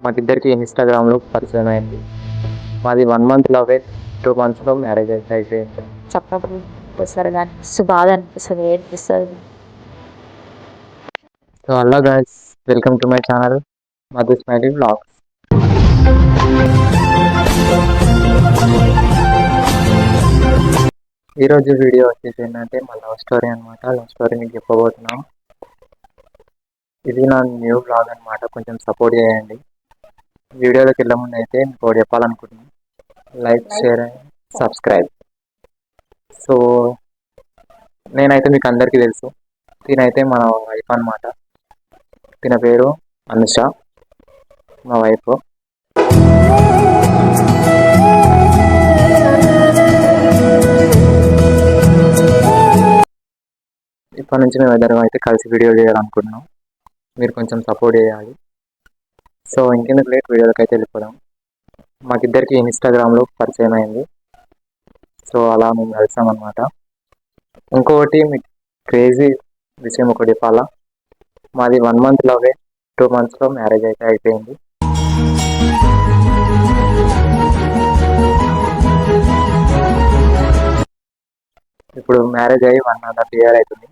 మాకిద్దరికి ఇన్‌స్టాగ్రామ్‌లో పరిచయం అయింది. మాది 1 మంత్ లవ్వే. 2 మంత్స్‌లో మ్యారేజ్ అయితే అయిపోయింది. చెప్పప్పుడు ఒక్కసారిగా అనిపిస్తుంది, బాధ అనిపిస్తుంది, ఏడిపిస్తుంది. So hello guys, welcome to my channel Madhu smiley vlogs. ఈరోజు వీడియో వచ్చేసి ఏంటంటే మా లవ్ స్టోరీ అనమాట. లవ్ స్టోరీ మీకు చెప్పబోతున్నాం. ఇది నా న్యూ వ్లాగ్ అనమాట. కొంచెం సపోర్ట్ చేయండి. వీడియోలోకి వెళ్ళే ముందు అయితే మీకు ఒకటి చెప్పాలనుకుంటున్నాను. Like, share and subscribe. So నేనైతే మీకు అందరికీ తెలుసు. తినైతే మన వైఫ్ అనమాట. తిన పేరు అనుష, మా వైఫ్. ఇప్పటి నుంచి మేము ఇద్దరం అయితే కలిసి వీడియో చేయాలనుకుంటున్నాం. మీరు కొంచెం సపోర్ట్ చేయాలి. సో ఇంకెందుకు లేట్, వీడియోలోకి అయితే వెళ్ళిపోదాం. మాకిద్దరికి ఇన్‌స్టాగ్రామ్‌లో పరిచయం అయింది. సో అలా మేము కలిసామన్నమాట. ఇంకొకటి మీకు క్రేజీ విషయం ఒకటి చెప్పాలా. మాది 1 మంత్ లవ్వే. 2 మంత్స్‌లో మ్యారేజ్ అయితే అయిపోయింది. ఇప్పుడు మ్యారేజ్ అయ్యి 1.5 ఇయర్ అవుతుంది.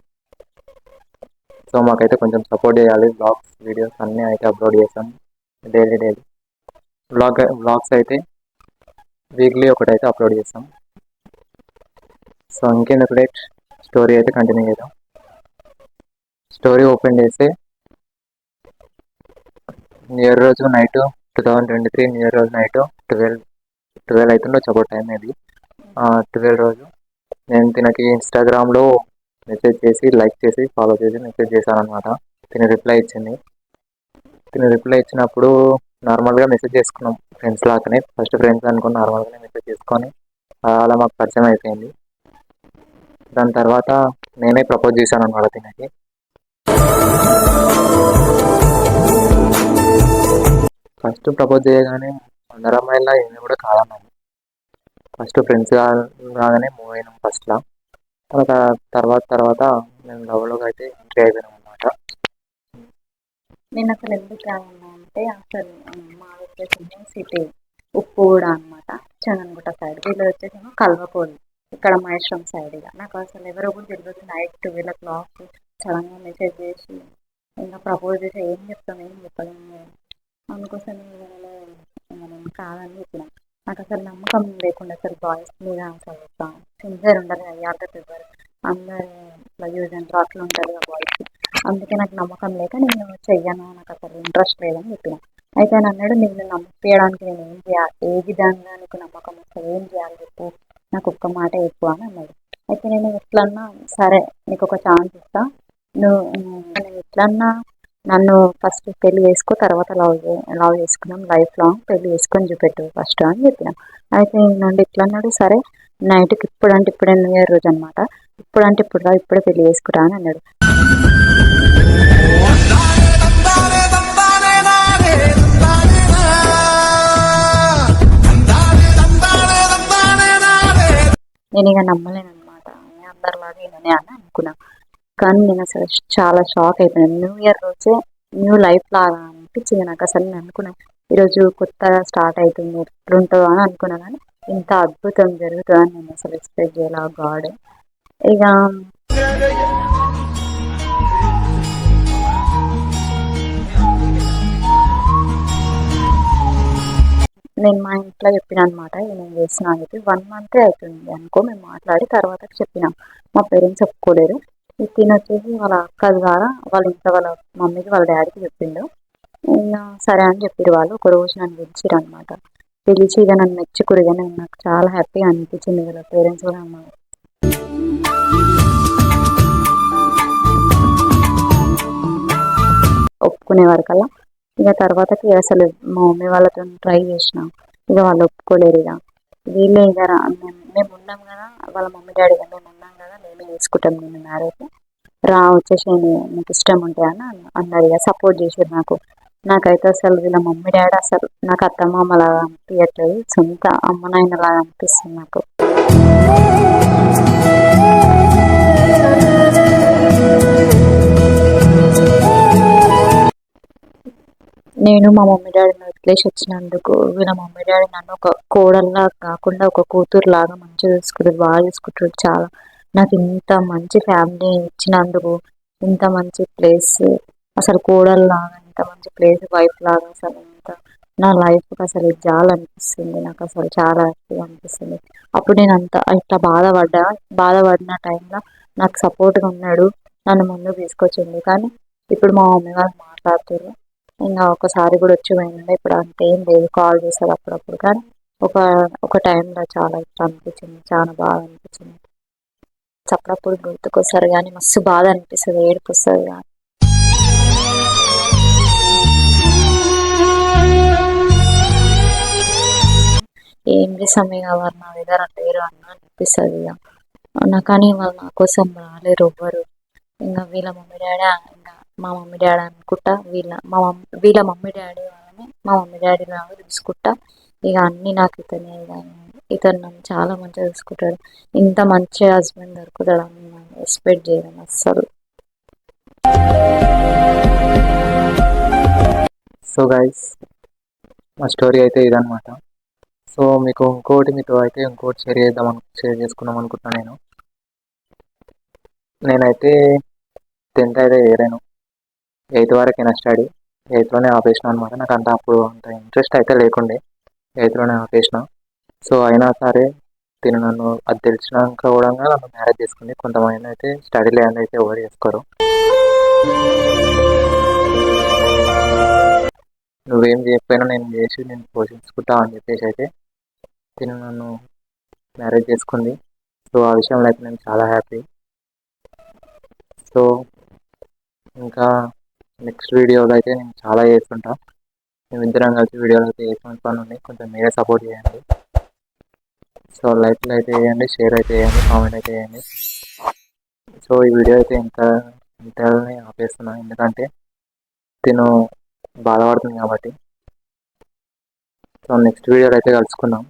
సో మాకైతే కొంచెం సపోర్ట్ చేయాలి. బ్లాగ్స్, వీడియోస్ అన్నీ అయితే అప్లోడ్ చేస్తాం డైలీ. వ్లాగ్స్ అయితే వీక్లీ ఒకటైతే అప్లోడ్ చేస్తాం. సో ఇంకెందుకు లేట్, స్టోరీ అయితే కంటిన్యూ చేద్దాం. స్టోరీ ఓపెన్ చేస్తే న్యూ ఇయర్ రోజు నైట్, 2023 న్యూ ఇయర్ రోజు నైట్ 12 అవుతుందో చెప్పో టైం అది. 12 రోజు నేను తినకి ఇన్‌స్టాగ్రామ్‌లో మెసేజ్ చేసి, లైక్ చేసి, ఫాలో చేసి మెసేజ్ చేశాను అనమాట. తిన రిప్లై ఇచ్చింది. తిన రిప్లై ఇచ్చినప్పుడు నార్మల్గా మెసేజ్ చేసుకున్నాం, ఫ్రెండ్స్ లాగానే. ఫస్ట్ ఫ్రెండ్స్ అనుకుని నార్మల్గానే మెసేజ్ చేసుకొని అలా మాకు పరిచయం అయిపోయింది. దాని తర్వాత నేనే ప్రపోజ్ చేశాను అనమాట తినకి. ఫస్ట్ ప్రపోజ్ చేయగానే అందరు అమ్మాయిలా ఏమి కూడా కాదన్నాను. ఫస్ట్ ఫ్రెండ్స్ రాగానే మూవ్ అయినాం ఫస్ట్లో. తర్వాత మేము లవ్లోకి అయితే ఎంట్రీ అయిపోయినాం అనమాట. నేను అసలు ఎందుకు రావన్నా అంటే, అసలు మా వచ్చేసి సిటీ ఉప్పుగూడ అనమాట, చందనగుట్ట సైడ్. వీళ్ళు వచ్చేసి కల్వకోలు, ఇక్కడ మహేశ్వరం సైడ్. ఇక నాకు అసలు ఎవరో కూడా తెలియదు. నైట్ 12 o'clock సడన్గా మెసేజ్ చేసి ఇంకా ప్రపోజ్ చేసి ఏం చెప్పలేము అందుకోసం మనం కాదని చెప్పినాం. నాకు అసలు నమ్మకం లేకుండా, అసలు బాయ్స్ మీద అసలు సిన్సియర్ ఉండరు కదా, యాదవ్ ఇవ్వరు, అందరు ఇట్లా యూజ్ అండ్ అట్లా ఉంటారు కదా బాయ్స్. అందుకే నాకు నమ్మకం లేక నేను చెయ్యను, నాకు అసలు ఇంట్రెస్ట్ లేదని చెప్పిన. అయితే ఆయన అన్నాడు, నేను నమ్మేయడానికి నేను ఏం చేయాలి, ఏ విధంగా నీకు నమ్మకం వస్తుంది, ఏం చేయాలి చెప్పు, నాకు ఒక్క మాట చెప్పు అని అన్నాడు. అయితే నేను ఎట్లన్నా సరే నీకు ఒక ఛాన్స్ ఇస్తా, నేను ఎట్లన్నా నన్ను ఫస్ట్ పెళ్లి చేసుకో, తర్వాత లవ్ చేసుకున్నాం, లైఫ్ లాంగ్ పెళ్లి చేసుకొని చూపెట్టు ఫస్ట్ అని చెప్పినాం. అయితే నుండి ఇట్లా అన్నాడు, సరే నైట్కి ఇప్పుడంటే ఇప్పుడే న్యూ ఇయర్ రోజు అనమాట, ఇప్పుడంటే ఇప్పుడు ఇప్పుడే పెళ్లి చేసుకుంటా అని అన్నాడు. నేను ఇక నమ్మలేను అనమాట, అందరిలాగా ఈయననే అని అనుకున్నా. కానీ నేను అసలు చాలా షాక్ అయిపోయాను. న్యూ ఇయర్ రోజే న్యూ లైఫ్ లాగా అనిపించింది నాకు. అసలు నేను అనుకున్నాను ఈరోజు కొత్తగా స్టార్ట్ అవుతుంది, ఎట్లుంటుందో అని అనుకున్నా. కానీ ఇంత అద్భుతం జరుగుతుందని నేను అసలు ఎక్స్పెక్ట్ చేయాలి. ఆ గాడ్ ఇక నేను మా ఇంట్లో చెప్పిన అనమాట, నేను చేసిన అని చెప్పి. 1 month అవుతుంది అనుకో మేము మాట్లాడి, తర్వాత చెప్పినాం. మా పేరెంట్స్ ఒప్పుకోలేరు. ఈ వచ్చేసి వాళ్ళ అక్క ద్వారా వాళ్ళ ఇంట్లో వాళ్ళ మమ్మీకి వాళ్ళ డాడీకి చెప్పిండు. ఇంకా సరే అని చెప్పారు వాళ్ళు. ఒక రోజు నన్ను పిలిచిరు అనమాట. పిలిచి ఇక నన్ను మెచ్చుకురు. ఇక నాకు చాలా హ్యాపీగా అనిపించింది. వాళ్ళ పేరెంట్స్ కూడా అన్నారు ఒప్పుకునే వరకల్లా. ఇక తర్వాతకి అసలు మా మమ్మీ వాళ్ళతో ట్రై చేసిన, ఇక వాళ్ళు ఒప్పుకోలేరు. ఇక వీళ్ళే ఇక మేము ఉన్నాం కదా, వాళ్ళ మమ్మీ డాడీ మేము ఉన్నాం కదా, మేమే చేసుకుంటాం నేను మ్యారేజ్, వచ్చేసి నీకు ఇష్టం ఉంటాయి అని అన్నారు. ఇక సపోర్ట్ చేసారు నాకు. నాకైతే అసలు వీళ్ళ మమ్మీ డాడీ అసలు నాకు అత్తమామలాగా అనిపించట్లేదు, సొంత అమ్మ నాయనలాగా అనిపిస్తుంది నాకు. నేను మా మమ్మీ డాడీని వదిలేసి వచ్చినందుకు వీళ్ళ మమ్మీ డాడీ నన్ను ఒక కోడల్లా కాకుండా ఒక కూతురులాగా మంచిగా చూసుకుంటారు, బాగా చూసుకుంటారు. చాలా నాకు ఇంత మంచి ఫ్యామిలీ ఇచ్చినందుకు, ఇంత మంచి ప్లేస్, అసలు కోడల్లాగా ఇంత మంచి ప్లేస్, వైఫ్ లాగా అసలు ఇంత నా లైఫ్కి అసలు ఇది చాలనిపిస్తుంది. నాకు అసలు చాలా హ్యాపీగా అనిపిస్తుంది. అప్పుడు నేను ఇట్లా బాధపడిన టైంలో నాకు సపోర్ట్గా ఉన్నాడు, నన్ను ముందుకు తీసుకొచ్చింది. కానీ ఇప్పుడు మా మమ్మీ వాళ్ళు మాట్లాడుతారు, ఇంకా ఒకసారి కూడా వచ్చి పోయిండే, ఇప్పుడు అంతేం లేదు, కాల్ చేస్తారు అప్పుడప్పుడు. కానీ ఒక ఒక టైంలో చాలా ఇట్లా అనిపించింది, చాలా బాగా అనిపించింది. అప్పుడప్పుడు గుర్తుకొస్తారు కానీ మస్తు బాధ అనిపిస్తుంది, ఏడుపు వస్తుంది. కానీ ఏం చేసాం, ఇక వారు నా దగ్గర లేరు అన్న అనిపిస్తుంది. ఇక కానీ వాళ్ళు నా కోసం రాలేరు ఎవ్వరు. ఇంకా వీళ్ళ మమ్మీ డాడీ, ఇంకా మా మమ్మీ డాడీ అనుకుంటా, వీళ్ళ మమ్మీ డాడీ వాళ్ళని మా మమ్మీ డాడీ లాగా చూసుకుంటా. ఇక అన్నీ నాకు ఇతను నన్ను చాలా మంచిగా చూసుకుంటాడు. ఇంత మంచి హస్బెండ్ దొరుకుతాడని నేను ఎక్స్పెక్ట్ చేయను అస్సలు. సో గైస్, మా స్టోరీ అయితే ఇదనమాట. సో మీకు మీతో అయితే ఇంకోటి షేర్ చేసుకుందాం అనుకుంటున్నాను. నేనైతే 10th అయితే చేయలేను, 8th వరకైనా స్టడీ. 8thలోనే ఆపేసిన అనమాట. నాకు అప్పుడు అంత ఇంట్రెస్ట్ అయితే లేకుండే, 8thలోనే ఆపేసిన. సో అయినా సరే తిను నన్ను అది తెలిసినాక కూడా నన్ను మ్యారేజ్ చేసుకుంది. కొంతమంది అయితే స్టడీ లేని అయితే ఎవరు చేసుకోరు. నువ్వేం చేయకపోయినా నేను పోషించుకుంటా అని చెప్పేసి అయితే తిను నన్ను మ్యారేజ్ చేసుకుంది. సో ఆ విషయంలో అయితే నేను చాలా హ్యాపీ. సో ఇంకా నెక్స్ట్ వీడియోలో అయితే నేను చాలా చేస్తుంటా. మేమిద్దరం కలిసి వీడియోలు అయితే చేసిన పని ఉంది, కొంచెం మీరే సపోర్ట్ చేయండి. సో లైక్లు అయితే వేయండి, షేర్ అయితే వేయండి, కామెంట్ అయితే వేయండి. సో ఈ వీడియో అయితే ఇంతలోనే ఆపేస్తున్నాను, ఎందుకంటే తిను బాధపడుతుంది కాబట్టి. సో నెక్స్ట్ వీడియోలో అయితే కలుసుకుందాం.